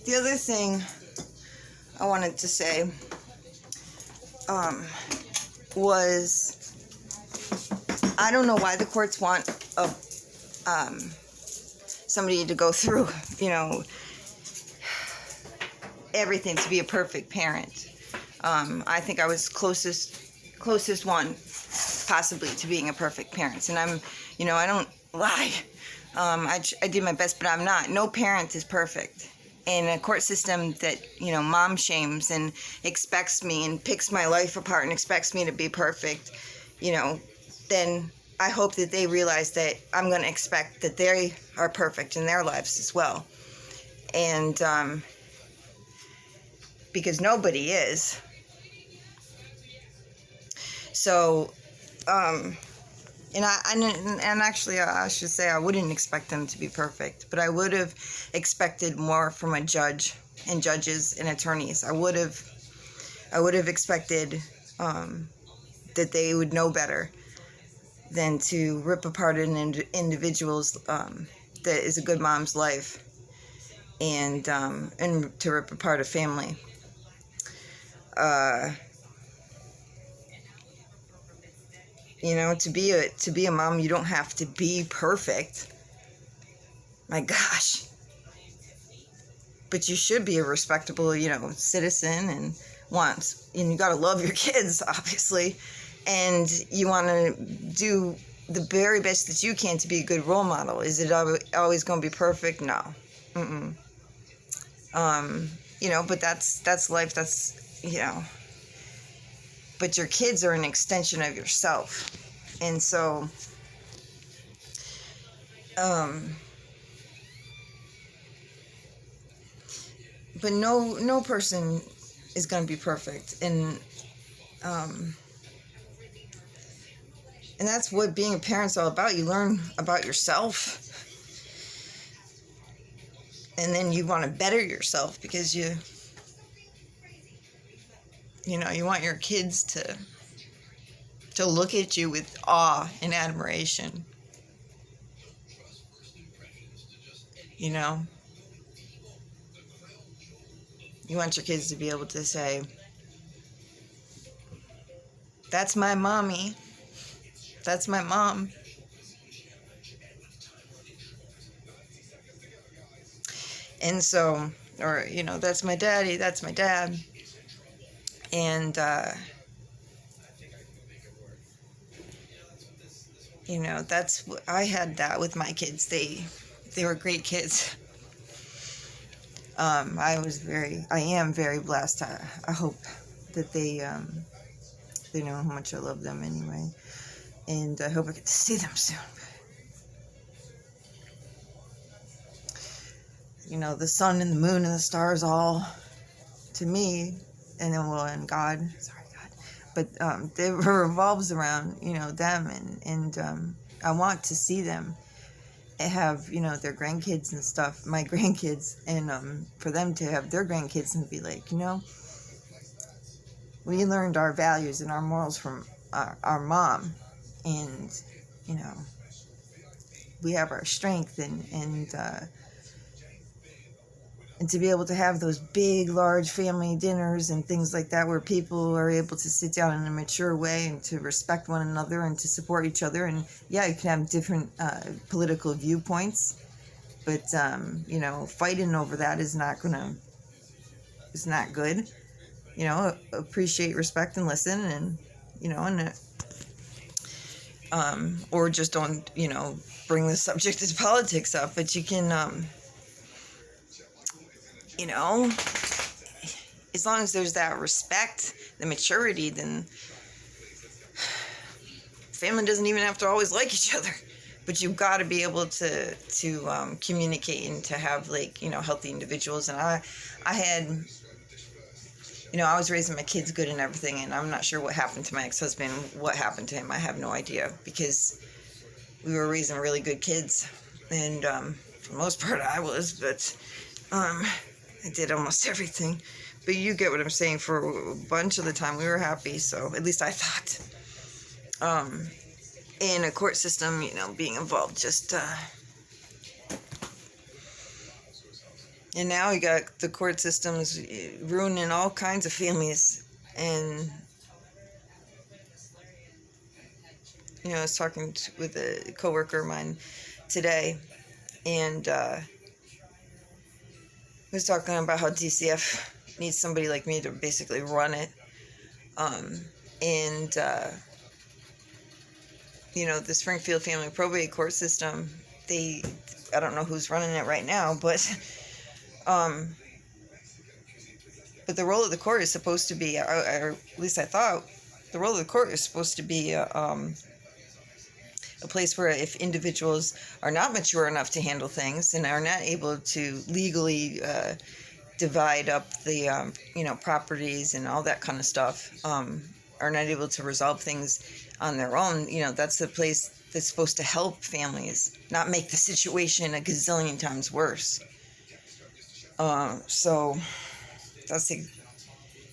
The other thing I wanted to say was, I don't know why the courts want somebody to go through, everything to be a perfect parent. I think I was closest one possibly to being a perfect parent. And I'm, I don't lie. I did my best, but I'm not. No parent is perfect. In a court system that, mom shames and expects me and picks my life apart and expects me to be perfect, then I hope that they realize that I'm going to expect that they are perfect in their lives as well. And because nobody is. So, and actually, I should say I wouldn't expect them to be perfect, but I would have expected more from a judge and judges and attorneys. I would have expected that they would know better than to rip apart an individual's that is a good mom's life, and to rip apart a family. To be a mom, you don't have to be perfect. My gosh. But you should be a respectable, citizen, and you got to love your kids, obviously. And you want to do the very best that you can to be a good role model. Is it always going to be perfect? No. But that's life. That's, but your kids are an extension of yourself. And so, but no person is going to be perfect. And that's what being a parent's all about. You learn about yourself. And then you want to better yourself because you want your kids to look at you with awe and admiration. You want your kids to be able to say, "That's my mommy. That's my mom." And so, or, that's my daddy, that's my dad. And, I had that with my kids. They were great kids. I am very blessed. I hope that they know how much I love them anyway. And I hope I get to see them soon. The sun and the moon and the stars all, to me, and God, but it revolves around, them, and I want to see them have, their grandkids and stuff, my grandkids, and for them to have their grandkids and be like, we learned our values and our morals from our mom, and, we have our strength, and to be able to have those big, large family dinners and things like that where people are able to sit down in a mature way and to respect one another and to support each other. And, yeah, you can have different political viewpoints, but, fighting over that is not good. Appreciate, respect, and listen, and, or just don't, bring the subject of politics up, but you can, as long as there's that respect, the maturity, then family doesn't even have to always like each other. But you've got to be able to communicate and to have, healthy individuals. And I had, I was raising my kids good and everything, and I'm not sure what happened to my ex-husband, what happened to him. I have no idea, because we were raising really good kids. And for the most part, I was, but I did almost everything. But you get what I'm saying. For a bunch of the time, we were happy, so at least I thought. In a court system, being involved just, And now we got the court systems ruining all kinds of families. And, I was talking with a coworker of mine today, and was talking about how DCF needs somebody like me to basically run it. And the Springfield Family Probate Court System, I don't know who's running it right now, but the role of the court is supposed to be, or at least I thought, the role of the court is supposed to be a place where if individuals are not mature enough to handle things and are not able to legally divide up the properties and all that kind of stuff, are not able to resolve things on their own, that's the place that's supposed to help families, not make the situation a gazillion times worse. So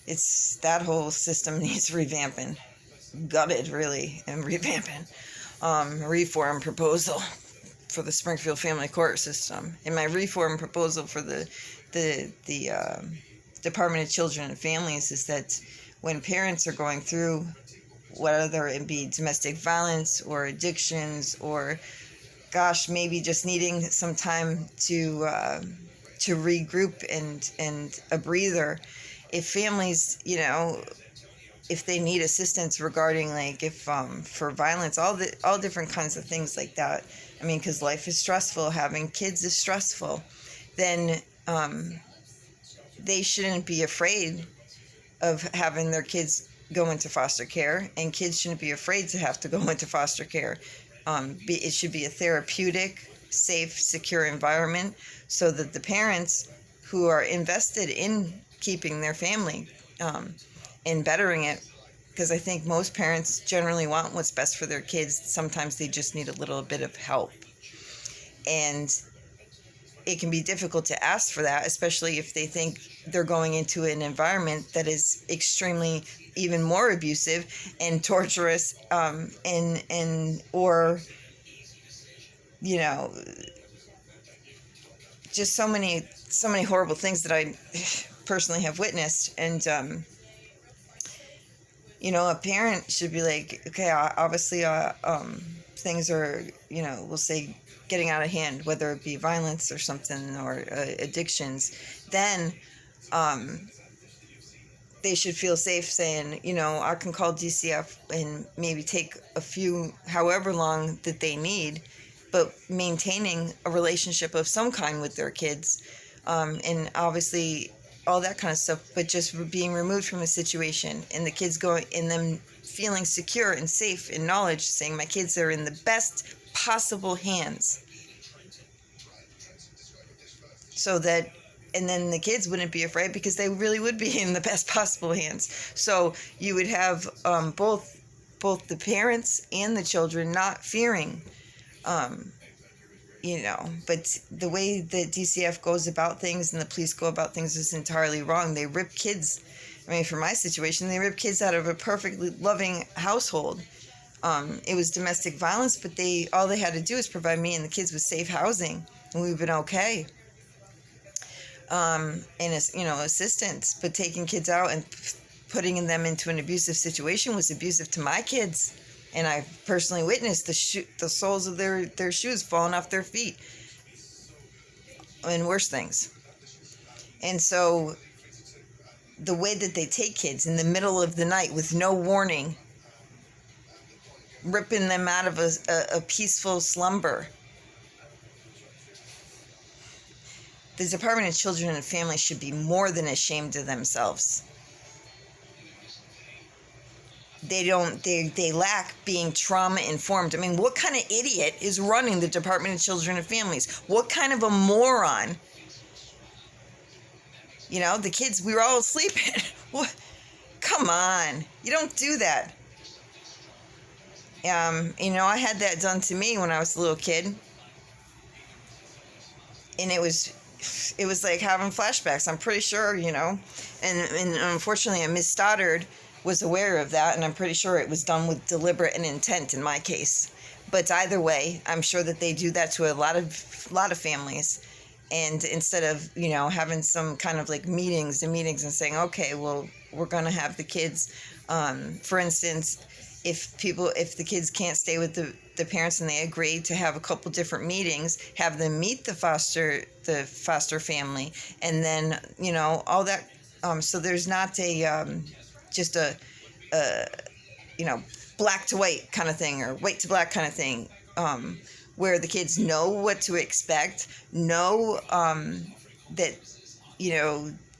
it's that whole system needs revamping, gutted really, and revamping. Reform proposal for the Springfield Family Court System, and my reform proposal for the Department of Children and Families is that when parents are going through, whether it be domestic violence or addictions or, maybe just needing some time to regroup and a breather, if families, if they need assistance regarding, like, if for violence, all different kinds of things like that. I mean, because life is stressful, having kids is stressful, then they shouldn't be afraid of having their kids go into foster care, and kids shouldn't be afraid to have to go into foster care. It should be a therapeutic, safe, secure environment so that the parents who are invested in keeping their family and bettering it, because I think most parents generally want what's best for their kids. Sometimes they just need a little bit of help. And it can be difficult to ask for that, especially if they think they're going into an environment that is extremely even more abusive and torturous, or just so many horrible things that I personally have witnessed. And a parent should be like, okay, obviously things are, we'll say, getting out of hand, whether it be violence or something, or addictions, then they should feel safe saying, I can call DCF and maybe take a few, however long that they need, but maintaining a relationship of some kind with their kids, and obviously all that kind of stuff, but just being removed from a situation and the kids going, and them feeling secure and safe in knowledge, saying my kids are in the best possible hands, so that, and then the kids wouldn't be afraid because they really would be in the best possible hands. So you would have both the parents and the children not fearing, but the way that DCF goes about things and the police go about things is entirely wrong. They rip kids, for my situation, they rip kids out of a perfectly loving household. It was domestic violence, but all they had to do is provide me and the kids with safe housing, and we've been okay. And assistance, but taking kids out and putting them into an abusive situation was abusive to my kids. And I personally witnessed the soles of their shoes falling off their feet, and worse things. And so the way that they take kids in the middle of the night with no warning, ripping them out of a peaceful slumber. The Department of Children and Families should be more than ashamed of themselves. They lack being trauma informed. What kind of idiot is running the Department of Children and Families? What kind of a moron? The kids, we were all sleeping. What? Come on. You don't do that. I had that done to me when I was a little kid. And it was like having flashbacks. I'm pretty sure, and unfortunately, Miss Stoddard was aware of that, and I'm pretty sure it was done with deliberate and intent in my case. But either way, I'm sure that they do that to a lot of families, And instead of, having some kind of like meetings and saying, okay, well, we're going to have the kids, for instance, if the kids can't stay with the parents and they agree to have a couple different meetings, have them meet the foster family, and then, all that. So there's not just a black to white kind of thing, or white to black kind of thing, where the kids know what to expect, know that,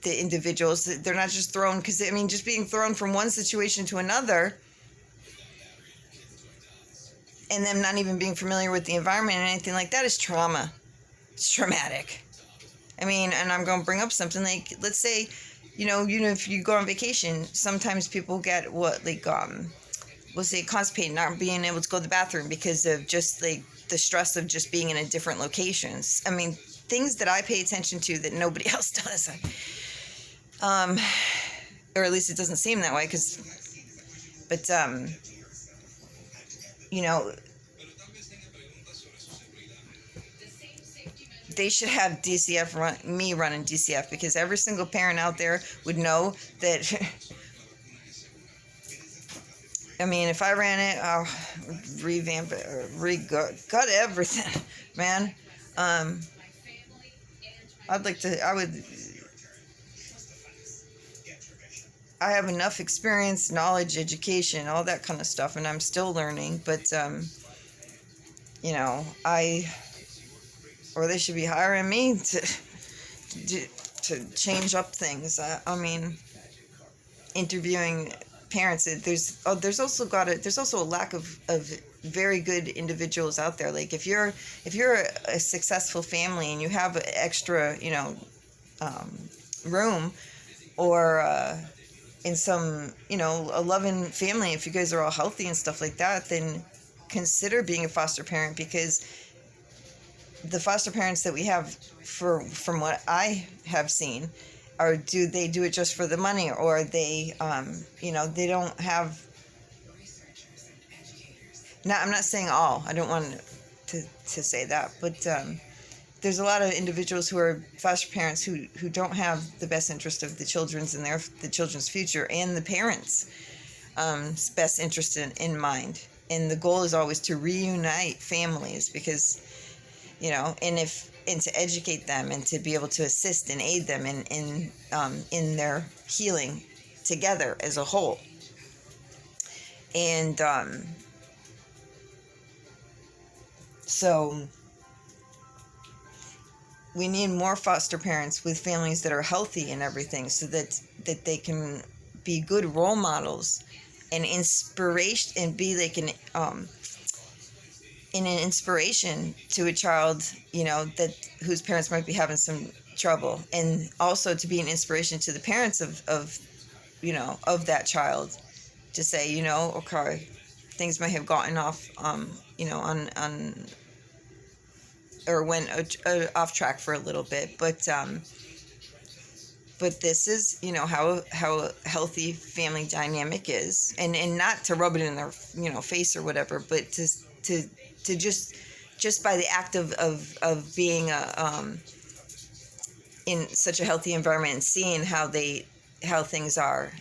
the individuals, they're not just thrown, because, just being thrown from one situation to another, and them not even being familiar with the environment and anything like that is trauma. It's traumatic. And I'm going to bring up something like, let's say, if you go on vacation, sometimes people get we'll say constipated, not being able to go to the bathroom because of just like the stress of just being in a different location. Things that I pay attention to that nobody else does. Or at least it doesn't seem that way, they should have DCF me running DCF, because every single parent out there would know that. If I ran it, I'll revamp it, gut everything, man. I have enough experience, knowledge, education, all that kind of stuff, and I'm still learning, but, or they should be hiring me to change up things. Interviewing parents, there's also a lack of very good individuals out there. Like if you're a successful family and you have extra room, or in some a loving family, if you guys are all healthy and stuff like that, then consider being a foster parent, because the foster parents that we have, from what I have seen, do they do it just for the money, or they they don't have. Now, I'm not saying all. I don't want to say that, but there's a lot of individuals who are foster parents who don't have the best interest of the children's and the children's future and the parents' best interest in mind. And the goal is always to reunite families, because and to educate them and to be able to assist and aid them in their healing together as a whole. And so we need more foster parents with families that are healthy and everything, so that they can be good role models and inspiration, and be like an inspiration to a child, whose parents might be having some trouble, and also to be an inspiration to the parents of that child, to say, okay, things might have gotten off, or went off track for a little bit, but this is, how a healthy family dynamic is, and not to rub it in their, face or whatever, but to just by the act of being in such a healthy environment and seeing how things are,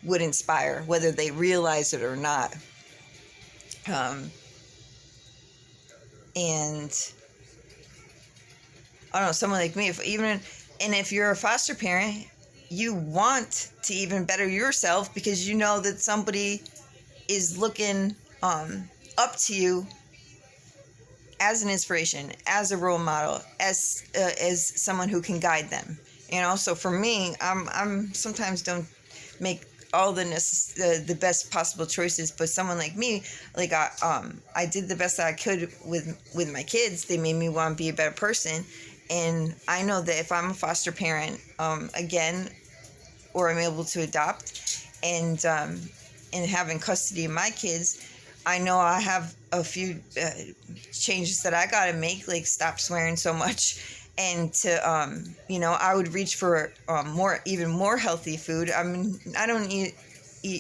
would inspire, whether they realize it or not. And I don't know, someone like me, if you're a foster parent, you want to even better yourself, because you know that somebody is looking up to you as an inspiration, as a role model, as someone who can guide them. So for me, I'm sometimes don't make all the best possible choices, but someone like me, like I did the best that I could with my kids. They made me want to be a better person, and I know that if I'm a foster parent again, or I'm able to adopt, and having custody of my kids, I know I have a few changes that I gotta make, like stop swearing so much, and to I would reach for even more healthy food. I don't eat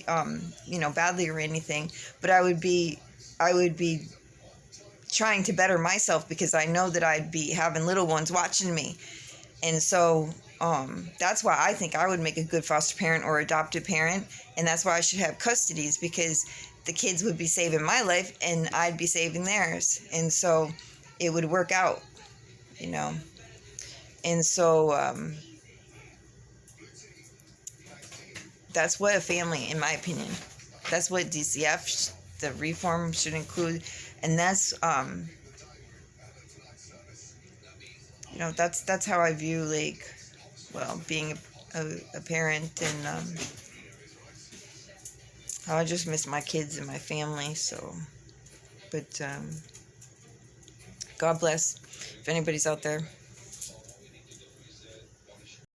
badly or anything, but I would be trying to better myself because I know that I'd be having little ones watching me. And so that's why I think I would make a good foster parent or adoptive parent. And that's why I should have custodies, because the kids would be saving my life and I'd be saving theirs. And so it would work out, you know. And so that's what a family, in my opinion, that's what DCF, the reform, should include. And that's, you know, that's how I view, like, well, being a parent, and how I just miss my kids and my family. So, but God bless if anybody's out there.